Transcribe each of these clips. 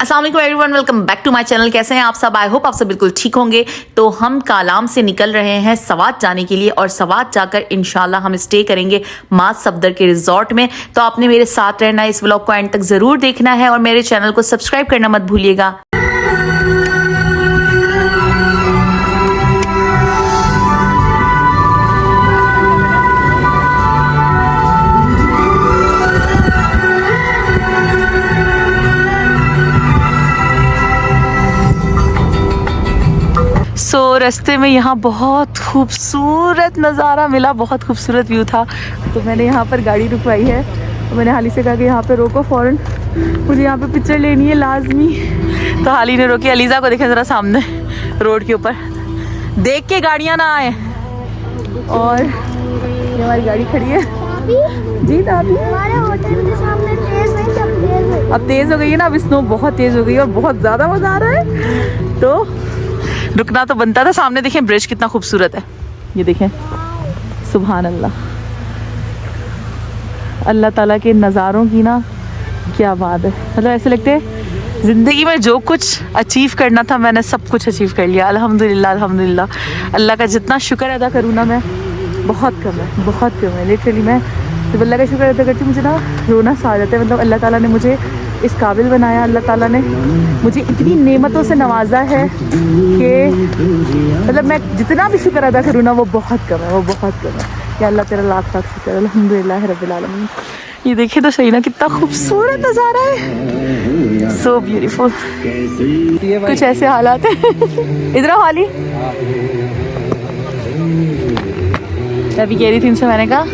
अस्सलाम वालेकुम everyone, welcome back to my channel. कैसे हैं आप सब? आई होप आप सब बिल्कुल ठीक होंगे। तो हम कालाम से निकल रहे हैं सवात जाने के लिए और सवात जाकर इंशाल्लाह हम स्टे करेंगे माज सफदर के रिजॉर्ट में। तो आपने मेरे साथ रहना है, इस व्लॉग को एंड तक जरूर देखना है और मेरे चैनल को सब्सक्राइब करना मत भूलिएगा। रास्ते में यहाँ बहुत खूबसूरत नज़ारा मिला, बहुत खूबसूरत व्यू था। तो मैंने यहाँ पर गाड़ी रुकवाई है। तो मैंने हाली से कहा कि यहाँ पे रोको फ़ौरन, मुझे यहाँ पे पिक्चर लेनी है लाजमी। तो हाली ने रोकी। अलीज़ा को देखें ज़रा सामने रोड के ऊपर, देख के गाड़ियाँ ना आए। और ये हमारी गाड़ी खड़ी है जी। हमारे होटल के सामने तेज़ है, अब तेज़ हो गई है ना, अब स्नो बहुत तेज़ हो गई है और बहुत ज़्यादा मज़ा आ रहा है। तो रुकना तो बनता था। सामने देखें ब्रिज कितना खूबसूरत है, ये देखें, सुभान अल्लाह। अल्लाह ताला के नज़ारों की ना क्या बात है। मतलब ऐसे लगते है ज़िंदगी में जो कुछ अचीव करना था मैंने सब कुछ अचीव कर लिया। अल्हम्दुलिल्लाह अल्हम्दुलिल्लाह। अल्लाह का जितना शुक्र अदा करूँ ना मैं, बहुत कम है, बहुत कम है। लिटरली मैं जब अल्लाह का शुक्र अदा करती हूँ मुझे ना रोना सा आ जाता है। मतलब अल्लाह ताला ने मुझे इस काबिल बनाया, अल्लाह ताला ने मुझे इतनी नेमतों से नवाजा है कि मतलब मैं जितना भी शुक्र अदा करूँ ना वो बहुत कम है, वो बहुत कम है। या अल्लाह तेरा लाख लाख शुक्र, अल्हम्दुलिल्लाह रब्बिल आलमीन। ये देखिए तो सही ना, कितना खूबसूरत नज़ारा है, सो ब्यूटीफुल। कुछ ऐसे हालात हैं। इधर आओ हाली। अभी कह रही थी इनसे, मैंने कहा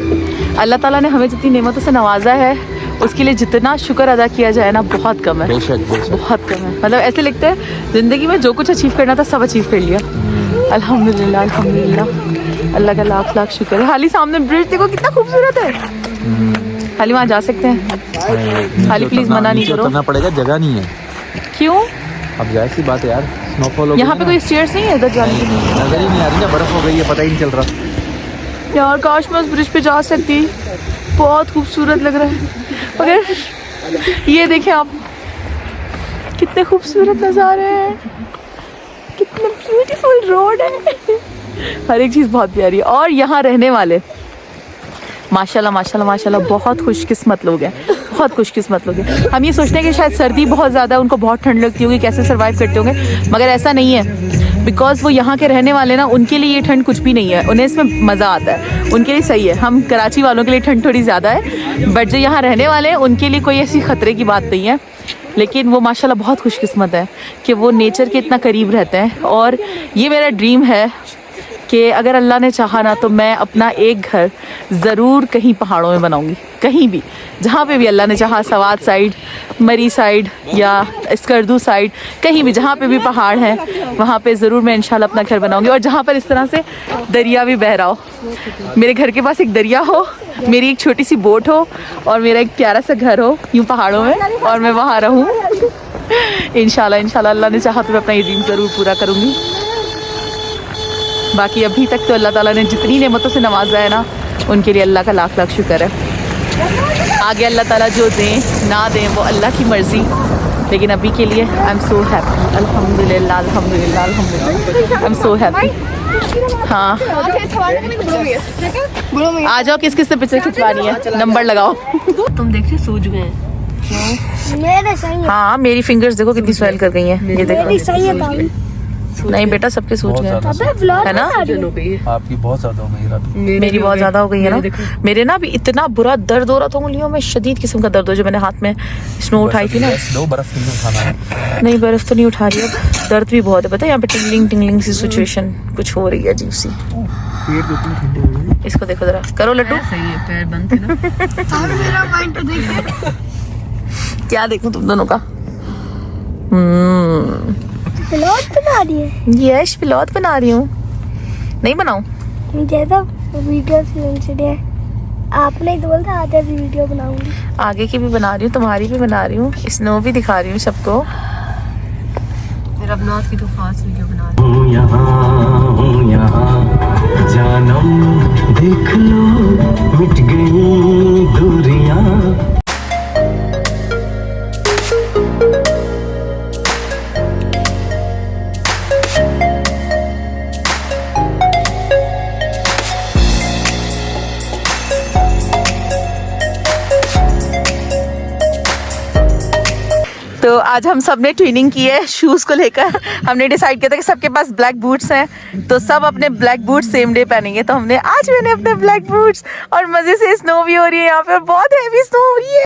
अल्लाह ताला ने हमें जितनी नेमतों से नवाजा है उसके लिए जितना शुक्र अदा किया जाए ना बहुत कम है, बहुत कम है। मतलब ऐसे लगता है ज़िंदगी में जो कुछ अचीव करना था सब अचीव कर लिया। अल्हम्दुलिल्लाह अल्हम्दुलिल्लाह, अल्लाह का लाख लाख शुक्र है। हाली सामने ब्रिज देखो कितना खूबसूरत है। हाली वहाँ जा सकते हैं? हाली प्लीज मना नहीं करो, उतरना पड़ेगा, जगह नहीं है। क्यों? अब जाहिर सी बात है यार, स्नोफॉल यहाँ पे कोई स्टेयर्स नहीं है इधर जाने के लिए, नजर ही नहीं आ रही ना, बर्फ हो गई है, पता ही नहीं चल रहा यार। काश मैं उस ब्रिज पे जा सकती, बहुत खूबसूरत लग रहा है। मगर ये देखें आप, कितने खूबसूरत नज़ारे हैं, कितने ब्यूटीफुल रोड है, हर एक चीज़ बहुत प्यारी है। और यहाँ रहने वाले माशाल्लाह माशाल्लाह माशाल्लाह बहुत खुशकिस्मत लोग हैं, बहुत खुशकिस्मत लोग हैं। हम ये सोचते हैं कि शायद सर्दी बहुत ज़्यादा, उनको बहुत ठंड लगती होगी, कैसे सर्वाइव करते होंगे, मगर ऐसा नहीं है। बिकॉज वो यहाँ के रहने वाले ना, उनके लिए ये ठंड कुछ भी नहीं है, उन्हें इसमें मज़ा आता है, उनके लिए सही है। हम कराची वालों के लिए ठंड थोड़ी ज़्यादा है, बट जो यहाँ रहने वाले हैं उनके लिए कोई ऐसी ख़तरे की बात नहीं है। लेकिन वो माशाल्लाह बहुत खुशकिस्मत है कि वो नेचर के इतना करीब रहते हैं। और ये मेरा ड्रीम है कि अगर अल्लाह ने चाहा ना तो मैं अपना एक घर ज़रूर कहीं पहाड़ों में बनाऊंगी, कहीं भी, जहाँ पे भी अल्लाह ने चाहा, सवात साइड, मरी साइड या स्कर्दू साइड, कहीं भी जहाँ पे भी पहाड़ हैं वहाँ पे ज़रूर मैं इंशाल्लाह अपना घर बनाऊंगी। और जहाँ पर इस तरह से दरिया भी बह रहा हो, मेरे घर के पास एक दरिया हो, मेरी एक छोटी सी बोट हो और मेरा एक प्यारा सा घर हो यूँ पहाड़ों में, और मैं वहाँ रहूँ इंशाल्लाह। इंशाल्लाह अल्लाह ने चाहा तो मैं अपना ये ड्रीम ज़रूर पूरा करूँगी। बाकी अभी तक तो अल्लाह ताला ने जितनी नेमतों से नवाजा है ना, उनके लिए अल्लाह का लाख लाख शुक्र है। आगे अल्लाह ताला जो दें ना दें वो अल्लाह की मर्ज़ी, लेकिन अभी के लिए आई एम सो हैप्पी, अल्हम्दुलिल्लाह अल्हम्दुलिल्लाह अल्हम्दुलिल्लाह, आई एम सो हैप्पी। हाँ आ जाओ, किस किस से पिक्चर खिंचवानी है, नंबर लगाओ। तुम देख रहे सूझ गए हैं मेरे, सही है। हाँ मेरी फिंगर्स देखो कितनी स्वेल कर गई हैं, ये देखो। सही है नहीं बेटा, सबके सूझ गए है ना। आपकी बहुत ज्यादा हो गई, मेरी बहुत ज्यादा हो गई है ना। मेरे ना अभी इतना बुरा दर्द हो रहा था उंगलियों में, शदीद किस्म का दर्द हो, जो मैंने हाथ में स्नो उठाई थी ना। बर्फ नहीं उठाना है। नहीं बर्फ तो नहीं उठा रही, अब दर्द भी बहुत है। पता है यहाँ पे टिंगलिंग टिंगलिंग सी सिचुएशन कुछ हो रही है अजीब सी। इसको देखो जरा, करो लड्डू। सही है, पैर बंद थे ना। क्या देखूं तुम दोनों का? व्लॉग बना रही है? यस व्लॉग बना रही हूँ। नहीं बनाऊं? मुझे तो वीडियो आपने तो बोला आधा वीडियो बनाऊंगी। आगे की भी बना रही हूँ, तुम्हारी भी बना रही हूँ, स्नो भी दिखा रही हूँ सबको। फिर अब नॉर्थ की तो खास वीडियो बना रही हूँ। जानम देख लो मिट गई दूरियां। तो आज हम सब ने ट्विनिंग की है शूज़ को लेकर। हमने डिसाइड किया था कि सबके पास ब्लैक बूट्स हैं तो सब अपने ब्लैक बूट्स सेम डे पहनेंगे। तो हमने आज मैंने अपने ब्लैक बूट्स और मज़े से स्नो भी हो रही है यहाँ पे, बहुत हैवी स्नो हो रही है।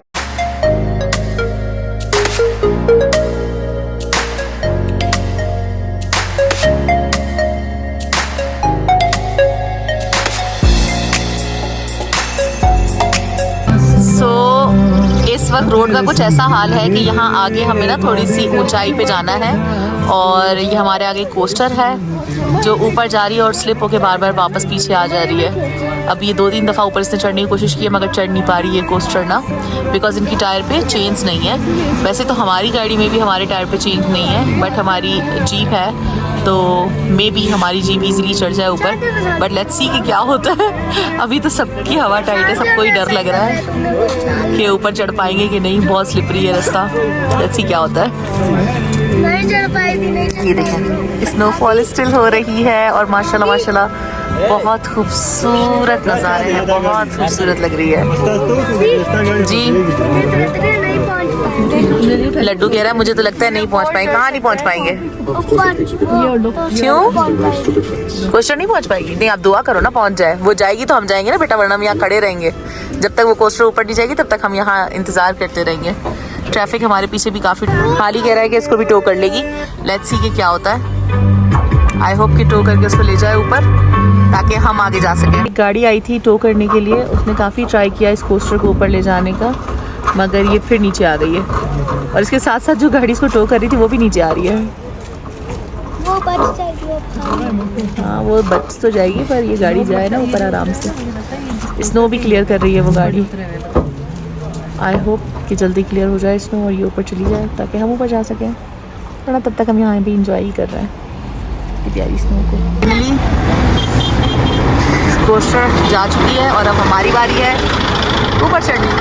इस वक्त रोड का कुछ ऐसा हाल है कि यहाँ आगे हमें ना थोड़ी सी ऊंचाई पे जाना है और ये हमारे आगे कोस्टर है जो ऊपर जा रही है और स्लिप होके बार बार वापस पीछे आ जा रही है। अब ये 2-3 दफ़ा ऊपर इसने चढ़ने की कोशिश की है मगर चढ़ नहीं पा रही है कोस्टर ना, बिकॉज इनकी टायर पे चेन्स नहीं है। वैसे तो हमारी गाड़ी में भी हमारे टायर पे चेन्स नहीं है, बट हमारी जीप है तो मे बी हमारी जीप इजीली चढ़ जाए ऊपर, बट लेट्स सी कि क्या होता है। अभी तो सबकी हवा टाइट है, सबको ही डर लग रहा है कि ऊपर चढ़ पाएंगे कि नहीं, बहुत स्लिपरी है रास्ता। लेट्स सी क्या होता है। नहीं चढ़ पाई थी, नहीं चढ़ ये देखें स्नोफॉल स्टिल हो रही है और माशाल्लाह माशाल्लाह बहुत खूबसूरत नज़ारे हैं, बहुत खूबसूरत लग रही है जी। नहीं पहुंच पाएंगे। लड्डू कह रहा है मुझे तो लगता है नहीं पहुंच पाएंगे। कहाँ नहीं पहुंच पाएंगे? क्यों? कोस्टर नहीं पहुंच पाएगी? नहीं आप दुआ करो ना पहुंच जाए। वो जाएगी तो हम जाएंगे ना बेटा, वरना हम यहाँ खड़े रहेंगे। जब तक वो कोस्टर ऊपर नहीं जाएगी तब तक हम यहाँ इंतजार करते रहेंगे। ट्रैफिक हमारे पीछे भी काफ़ी, हाली कह रहा है कि इसको भी टो कर लेगी। लेट्स सी कि क्या होता है। आई होप कि टो करके उसको ले जाए ऊपर ताकि हम आगे जा सकें। एक गाड़ी आई थी टो करने के लिए, उसने काफ़ी ट्राई किया इस कोस्टर को ऊपर ले जाने का मगर ये फिर नीचे आ गई है और इसके साथ साथ जो गाड़ी इसको टो कर रही थी वो भी नीचे आ रही है। वो बच जाएगी। हाँ वो बच तो जाएगी पर ये गाड़ी जाए ना ऊपर आराम से। स्नो भी क्लियर कर रही है वो गाड़ी। आई होप कि जल्दी क्लियर हो जाए स्नो और ये ऊपर चली जाए ताकि हम ऊपर जा सकें, वरना तब तक हम यहाँ भी इंजॉय ही कर रहे हैं कि प्यारी स्नो को। कोस्टर जा चुकी है और अब हमारी बारी है ऊपर चढ़ने की।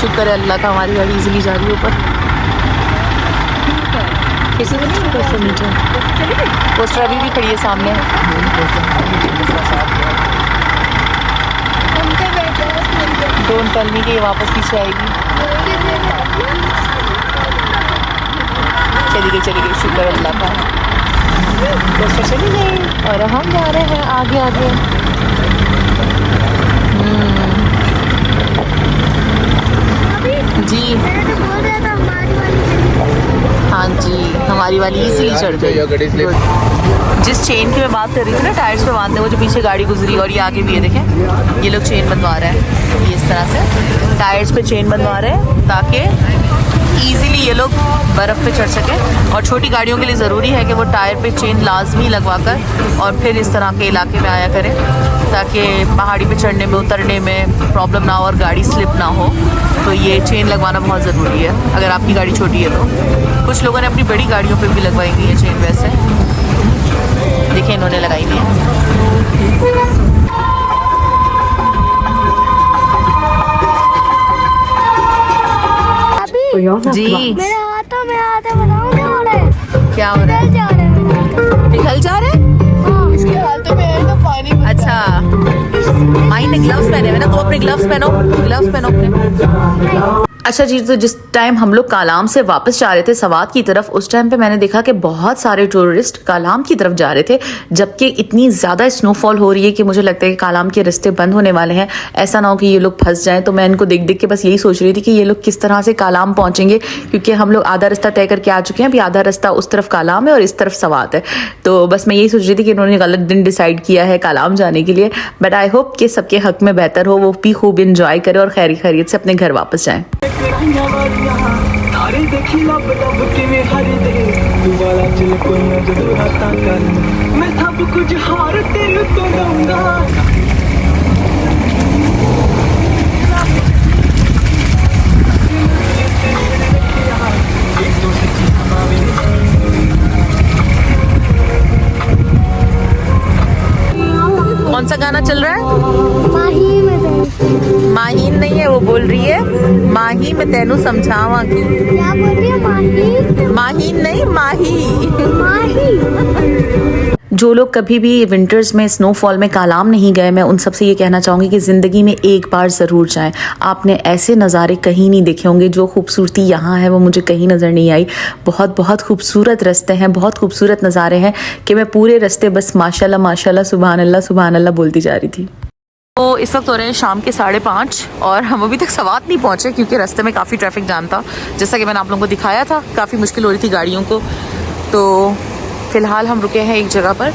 शुक्र है अल्लाह का हमारी गाड़ी इजीली जा रही है ऊपर। किसी को नहीं कोस्टर नीचे, कोस्टर अभी भी खड़ी है सामने। डोंट टेल मी कि ये वापस पीछे आएगी। चली गई शुक्र अल्लाह का। कोस्टर चली गई और हम जा रहे हैं आगे आगे। जी हाँ जी हमारी वाली इजीली चढ़ गई। जिस चेन की मैं बात कर रही थी ना टायर्स पे बांधने, वो जो पीछे गाड़ी गुजरी और ये आगे भी है देखें, ये लोग चेन बंधवा रहे हैं। ये इस तरह से टायर्स पे चेन बंधवा रहे हैं ताकि इजीली ये लोग बर्फ़ पे चढ़ सकें। और छोटी गाड़ियों के लिए ज़रूरी है कि वो टायर पे चेन लाजमी लगवा कर और फिर इस तरह के इलाके में आया करें ताकि पहाड़ी पे चढ़ने में उतरने में प्रॉब्लम ना हो और गाड़ी स्लिप ना हो। तो ये चेन लगवाना बहुत ज़रूरी है अगर आपकी गाड़ी छोटी है तो। कुछ लोगों ने अपनी बड़ी गाड़ियों पे भी लगवाई हुई है चेन, वैसे देखिए इन्होंने लगाई हुई है। जी मेरे हाथों में हाथ बताऊं क्या हो रहा है? क्या हो रहा है? जा रहे हैं। पिघल जा रहे हैं? हाँ। इसके हाथों में है तो पानी। अच्छा माही ने ग्लव्स पहने हुए ना, तो अपने ग्लव्स पहनो, ग्लव्स पहनो अपने। अच्छा जी, तो जिस टाइम हम लोग कालाम से वापस जा रहे थे सवात की तरफ, उस टाइम पे मैंने देखा कि बहुत सारे टूरिस्ट कालाम की तरफ जा रहे थे, जबकि इतनी ज़्यादा स्नोफॉल हो रही है कि मुझे लगता है कि कालाम के रास्ते बंद होने वाले हैं। ऐसा ना हो कि ये लोग फंस जाएं। तो मैं इनको देख देख के बस यही सोच रही थी कि ये लोग किस तरह से कालाम पहुंचेंगे, क्योंकि हम लोग आधा रास्ता तय करके आ चुके हैं। अभी आधा रास्ता उस तरफ कालाम है और इस तरफ सवात है। तो बस मैं यही सोच रही थी कि इन्होंने गलत दिन डिसाइड किया है कालाम जाने के लिए, बट आई होप कि सबके हक में बेहतर हो, वो भी खूब इंजॉय करे और खैरी खैरियत से अपने घर वापस जाएं। मैं सब कुछ हार तेरे को दूंगा। कौन सा गाना चल रहा है? माही में तेनू। माहीन नहीं है, वो बोल रही है माही में तेनू समझावांगी। क्या बोल रही है? माही माहीन नहीं, माही। माही। जो लोग कभी भी विंटर्स में स्नोफॉल में कालाम नहीं गए, मैं उन सबसे ये कहना चाहूँगी कि ज़िंदगी में एक बार ज़रूर जाएं। आपने ऐसे नज़ारे कहीं नहीं देखे होंगे, जो खूबसूरती यहाँ है वो मुझे कहीं नज़र नहीं आई। बहुत बहुत खूबसूरत रास्ते हैं, बहुत खूबसूरत नज़ारे हैं कि मैं पूरे रास्ते बस माशाल्लाह माशाल्लाह सुभान अल्लाह बोलती जा रही थी। तो इस वक्त हो रहे हैं शाम के 5:30 और हम अभी तक सवात नहीं पहुँचे क्योंकि रास्ते में काफ़ी ट्रैफिक जाम था। जैसा कि मैंने आप लोगों को दिखाया था, काफ़ी मुश्किल हो रही थी गाड़ियों को। तो फ़िलहाल हम रुके हैं एक जगह पर,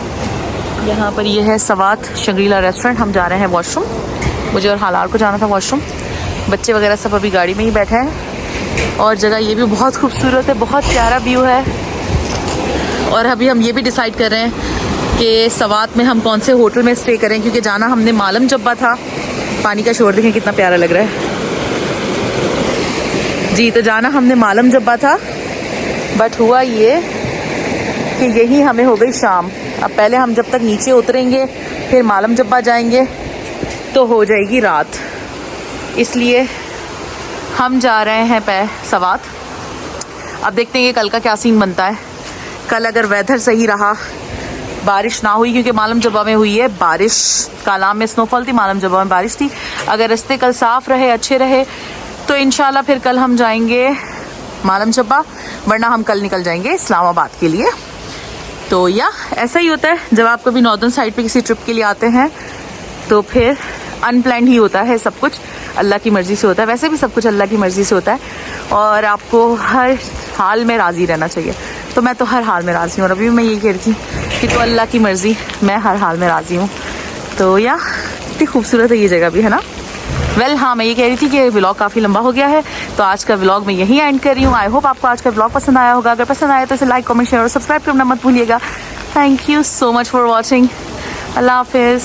यहाँ पर ये है सवात शंग्रीला रेस्टोरेंट। हम जा रहे हैं वॉशरूम, मुझे और हालार को जाना था वॉशरूम। बच्चे वगैरह सब अभी गाड़ी में ही बैठे हैं और जगह ये भी बहुत खूबसूरत है, बहुत प्यारा व्यू है। और अभी हम ये भी डिसाइड कर रहे हैं कि सवात में हम कौन से होटल में स्टे करें, क्योंकि जाना हमने मालम जब्बा था। पानी का शोर देखें कितना प्यारा लग रहा है जी। तो जाना हमने मालम जब्बा था, बट हुआ ये कि यही हमें हो गई शाम। अब पहले हम जब तक नीचे उतरेंगे फिर मालम जब्बा जाएंगे तो हो जाएगी रात, इसलिए हम जा रहे हैं सवात। अब देखते हैं कि कल का क्या सीन बनता है। कल अगर वेदर सही रहा, बारिश ना हुई, क्योंकि मालम जब्बा में हुई है बारिश, कालाम में स्नोफॉल थी, मालम जब्बा में बारिश थी। अगर रास्ते कल साफ़ रहे, अच्छे रहे, तो इंशाल्लाह फिर कल हम जाएंगे मालम जब्बा, वरना हम कल निकल जाएंगे इस्लामाबाद के लिए। तो या ऐसा ही होता है जब आप कभी नॉर्दर्न साइड पे किसी ट्रिप के लिए आते हैं, तो फिर अनप्लान्ड ही होता है सब कुछ, अल्लाह की मर्ज़ी से होता है। वैसे भी सब कुछ अल्लाह की मर्ज़ी से होता है और आपको हर हाल में राज़ी रहना चाहिए। तो मैं तो हर हाल में राज़ी हूँ और अभी मैं यही कह रही थी कि तो अल्लाह की मर्ज़ी, मैं हर हाल में राज़ी हूँ। तो या इतनी खूबसूरत है ये जगह भी, है ना। हाँ, मैं ये कह रही थी कि व्लॉग काफ़ी लंबा हो गया है, तो आज का व्लॉग मैं यहीं एंड कर रही हूँ। आई होप आपको आज का व्लॉग पसंद आया होगा। अगर पसंद आया तो इसे लाइक, कमेंट, शेयर और सब्सक्राइब करना मत भूलिएगा। Thank you so much for watching. अल्लाह हाफिज़।